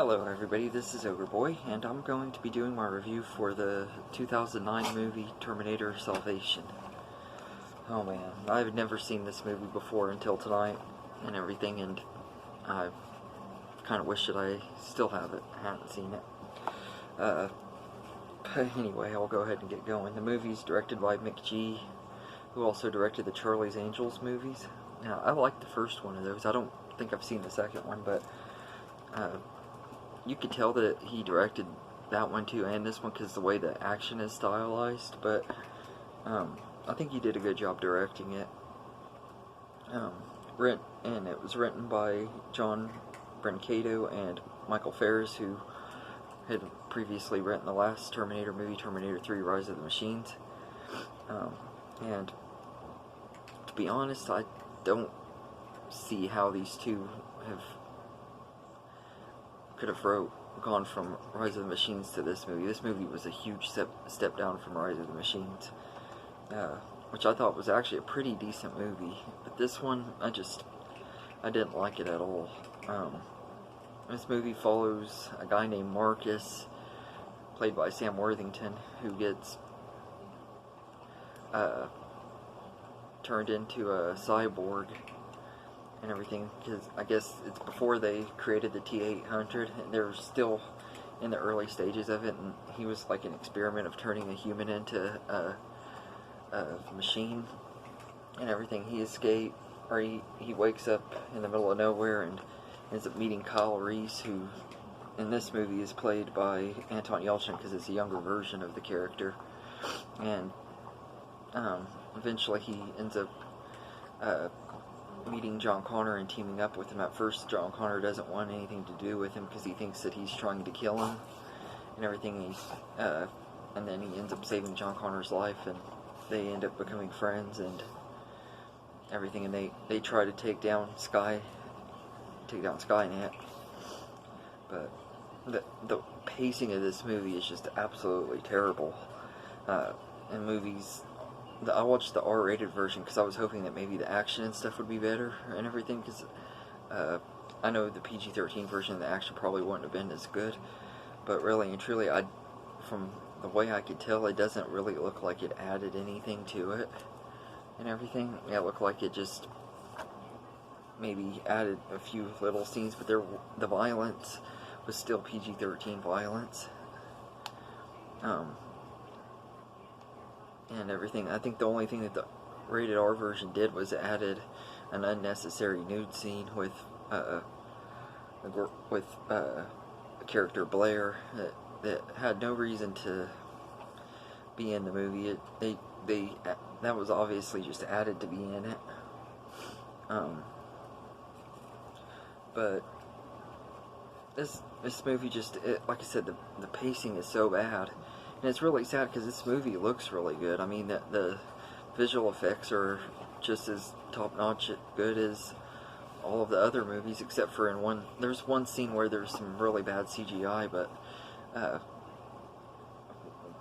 Hello everybody, this is Ogre and I'm going to be doing my review for the 2009 movie Terminator Salvation. Oh man, I've never seen this movie before until tonight and everything, and I kind of wish that I still hadn't seen it. But anyway, I'll go ahead and get going. The movie's directed by McG, who also directed the Charlie's Angels movies. Now, I like the first one of those. I don't think I've seen the second one, but you could tell that he directed that one too and this one because the way the action is stylized, but I think he did a good job directing it. And it was written by John Brancato and Michael Ferris, who had previously written the last Terminator movie, Terminator 3: Rise of the Machines. And to be honest, I don't see how these two could have gone from Rise of the Machines to this movie. This movie was a huge step down from Rise of the Machines, which I thought was actually a pretty decent movie. But this one, I didn't like it at all. This movie follows a guy named Marcus, played by Sam Worthington, who gets turned into a cyborg and everything, because I guess it's before they created the T-800, and they're still in the early stages of it, and he was like an experiment of turning a human into a machine and everything. He escaped, or he wakes up in the middle of nowhere and ends up meeting Kyle Reese, who in this movie is played by Anton Yelchin because it's a younger version of the character. And eventually he ends up meeting John Connor and teaming up with him. At first, John Connor doesn't want anything to do with him because he thinks that he's trying to kill him and everything. And then he ends up saving John Connor's life, and they end up becoming friends and everything. And they try to take down Skynet. But the pacing of this movie is just absolutely terrible. In movies, I watched the R-rated version because I was hoping that maybe the action and stuff would be better and everything, because I know the PG-13 version, the action probably wouldn't have been as good, but really and truly, from the way I could tell, it doesn't really look like it added anything to it and everything. It looked like it just maybe added a few little scenes, but the violence was still PG-13 violence. And everything. I think the only thing that the rated R version did was it added an unnecessary nude scene with character Blair that had no reason to be in the movie. That was obviously just added to be in it. But this movie just, like I said, the pacing is so bad. And it's really sad because this movie looks really good. I mean, the visual effects are just as top-notch good as all of the other movies, except for there's one scene where there's some really bad CGI, but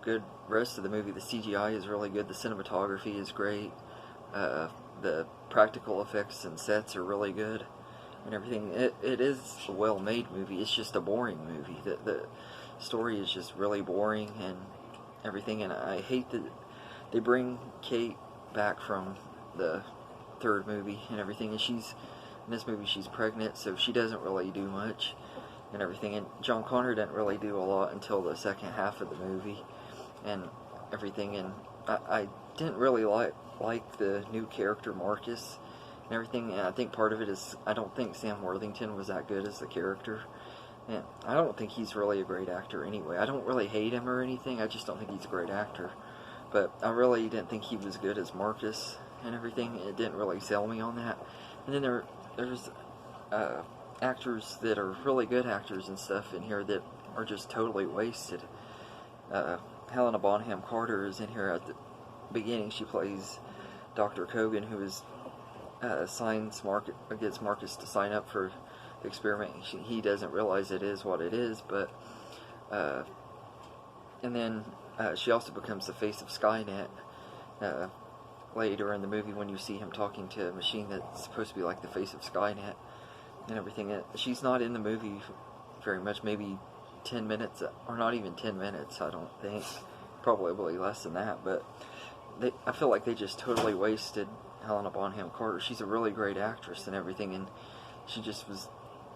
good rest of the movie. The CGI is really good. The cinematography is great. The practical effects and sets are really good and everything. It is a well-made movie. It's just a boring movie. The story is just really boring and everything, and I hate that they bring Kate back from the third movie and everything, and in this movie she's pregnant, so she doesn't really do much and everything, and John Connor didn't really do a lot until the second half of the movie and everything, and I didn't really like the new character Marcus and everything, and I think part of it is I don't think Sam Worthington was that good as the character. And I don't think he's really a great actor anyway. I don't really hate him or anything, I just don't think he's a great actor. But I really didn't think he was good as Marcus and everything. It didn't really sell me on that. And then there's actors that are really good actors and stuff in here that are just totally wasted. Helena Bonham Carter is in here at the beginning. She plays Dr. Kogan, who is gets Marcus to sign up for experiment. He doesn't realize it is what it is, but and then she also becomes the face of Skynet later in the movie when you see him talking to a machine that's supposed to be like the face of Skynet and everything. She's not in the movie very much. Maybe 10 minutes, or not even 10 minutes, I don't think. Probably less than that, but I feel like they just totally wasted Helena Bonham Carter. She's a really great actress and everything, and she just was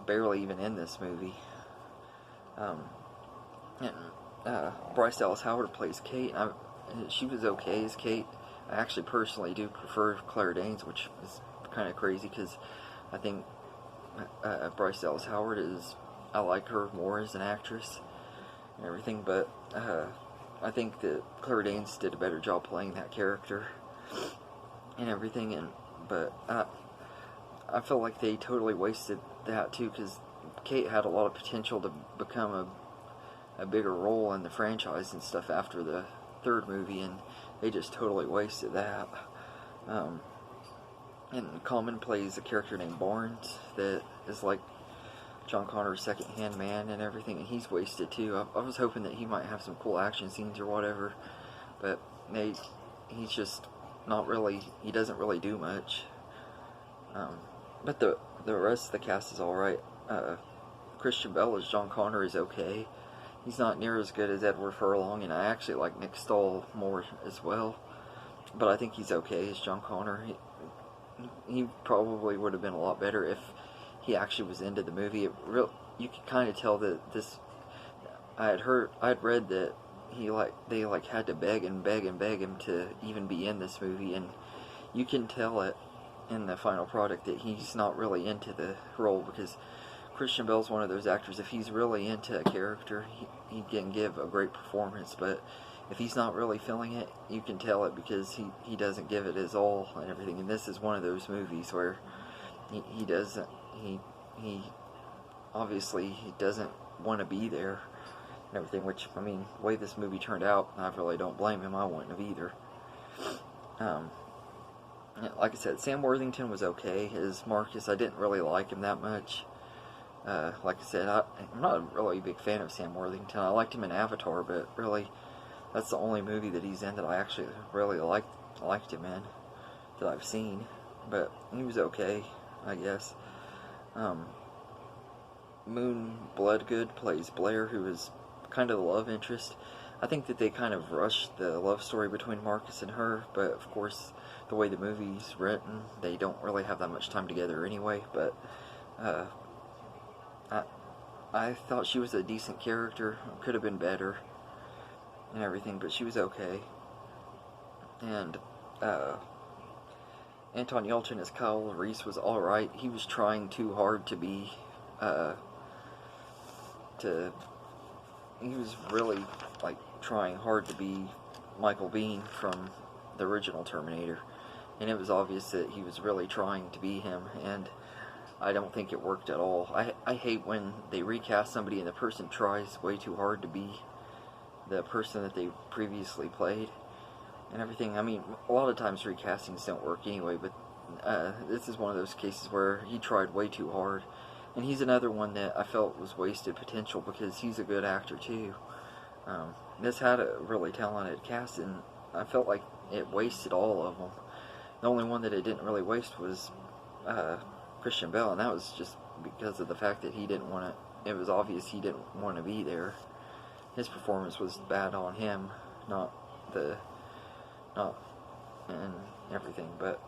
barely even in this movie. And Bryce Dallas Howard plays Kate. She was okay as Kate. I actually personally do prefer Claire Danes, which is kind of crazy because I think Bryce Dallas Howard I like her more as an actress and everything, but I think that Claire Danes did a better job playing that character and everything, but I feel like they totally wasted that too, because Kate had a lot of potential to become a bigger role in the franchise and stuff after the third movie, and they just totally wasted that. And Common plays a character named Barnes that is like John Connor's second-hand man and everything, and he's wasted too. I was hoping that he might have some cool action scenes or whatever, but he's just not really, he doesn't really do much. But the rest of the cast is alright. Christian Bale as John Connor is okay. He's not near as good as Edward Furlong, and I actually like Nick Stahl more as well, but I think he's okay as John Connor. He probably would have been a lot better if he actually was into the movie. You could kind of tell that this. I had read that they had to beg him to even be in this movie, and you can tell it in the final product that he's not really into the role, because Christian Bale's one of those actors, if he's really into a character, he can give a great performance, but if he's not really feeling it, you can tell it, because he doesn't give it his all and everything. And this is one of those movies where he doesn't, he obviously he doesn't want to be there and everything, which, I mean, the way this movie turned out, I really don't blame him. I wouldn't have either. Like I said, Sam Worthington was okay as Marcus. I didn't really like him that much. Like I said, I'm not a really big fan of Sam Worthington. I liked him in Avatar, but really, that's the only movie that he's in that I actually really liked him in, that I've seen. But he was okay, I guess. Moon Bloodgood plays Blair, who is kind of the love interest. I think that they kind of rushed the love story between Marcus and her, but of course, the way the movie's written, they don't really have that much time together anyway. But I thought she was a decent character. Could have been better and everything, but she was okay. And Anton Yelchin as Kyle Reese was alright. He was trying too hard to be he was really like trying hard to be Michael Biehn from the original Terminator, and it was obvious that he was really trying to be him, and I don't think it worked at all. I hate when they recast somebody and the person tries way too hard to be the person that they previously played and everything. I mean, a lot of times recastings don't work anyway, but this is one of those cases where he tried way too hard, and he's another one that I felt was wasted potential, because he's a good actor too. This had a really talented cast, and I felt like it wasted all of them. The only one that it didn't really waste was Christian Bale, and that was just because of the fact that he didn't want to. It was obvious he didn't want to be there. His performance was bad on him, not and everything. But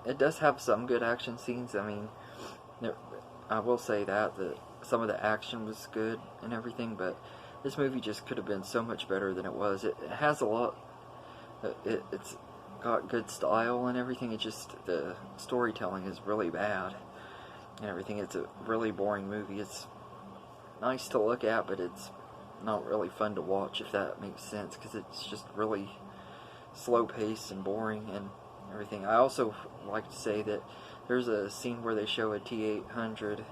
it does have some good action scenes. I mean, I will say that some of the action was good and everything, but this movie just could have been so much better than it was. It has a lot. It's got good style and everything. It's just the storytelling is really bad and everything. It's a really boring movie. It's nice to look at, but it's not really fun to watch, if that makes sense, because it's just really slow paced and boring and everything. I also like to say that there's a scene where they show a T-800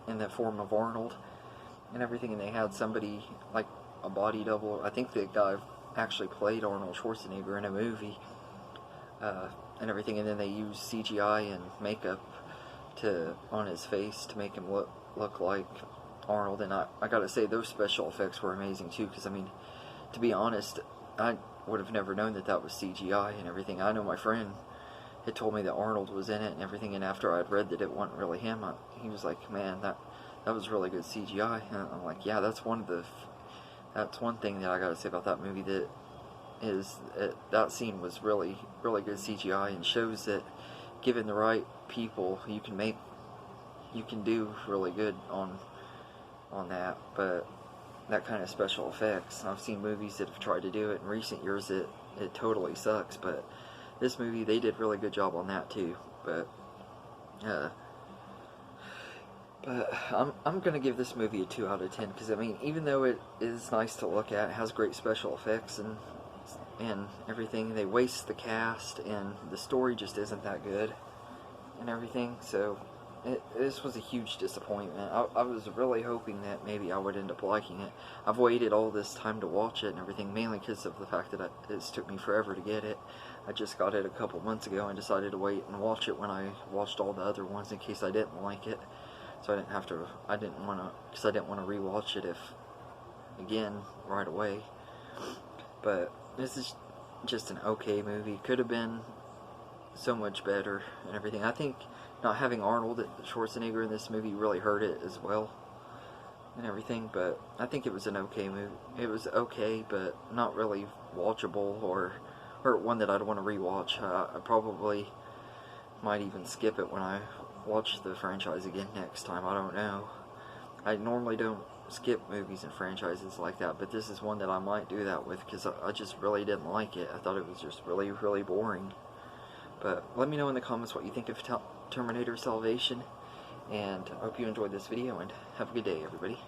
in the form of Arnold and everything, and they had somebody like a body double. I think the guy actually played Arnold Schwarzenegger in a movie and everything, and then they used CGI and makeup on his face to make him look like Arnold. And I gotta say, those special effects were amazing too, because I mean, to be honest, I would have never known that was CGI and everything. I know my friend had told me that Arnold was in it and everything, and after I'd read that it wasn't really him, he was like, man, that that was really good CGI. And I'm like, yeah, that's one thing that I gotta say about that movie, that is that scene was really good CGI, and shows that given the right people, you can do really good on that. But that kind of special effects, I've seen movies that have tried to do it in recent years, it totally sucks. But this movie, they did really good job on that too. But I'm gonna give this movie a 2 out of 10, because I mean, even though it is nice to look at, it has great special effects and everything, they waste the cast, and the story just isn't that good and everything. So this was a huge disappointment. I was really hoping that maybe I would end up liking it. I've waited all this time to watch it and everything, mainly because of the fact that it took me forever to get it. I just got it a couple months ago and decided to wait and watch it when I watched all the other ones, in case I didn't like it. So I didn't want to rewatch it again right away. But this is just an okay movie. Could have been so much better and everything. I think not having Arnold Schwarzenegger in this movie really hurt it as well and everything. But I think it was an okay movie. It was okay, but not really watchable, or one that I'd want to rewatch. I probably might even skip it when I watch the franchise again next time. I don't know. I normally don't skip movies and franchises like that, but this is one that I might do that with, because I just really didn't like it. I thought it was just really boring. But let me know in the comments what you think of Terminator Salvation, and I hope you enjoyed this video, and have a good day, everybody.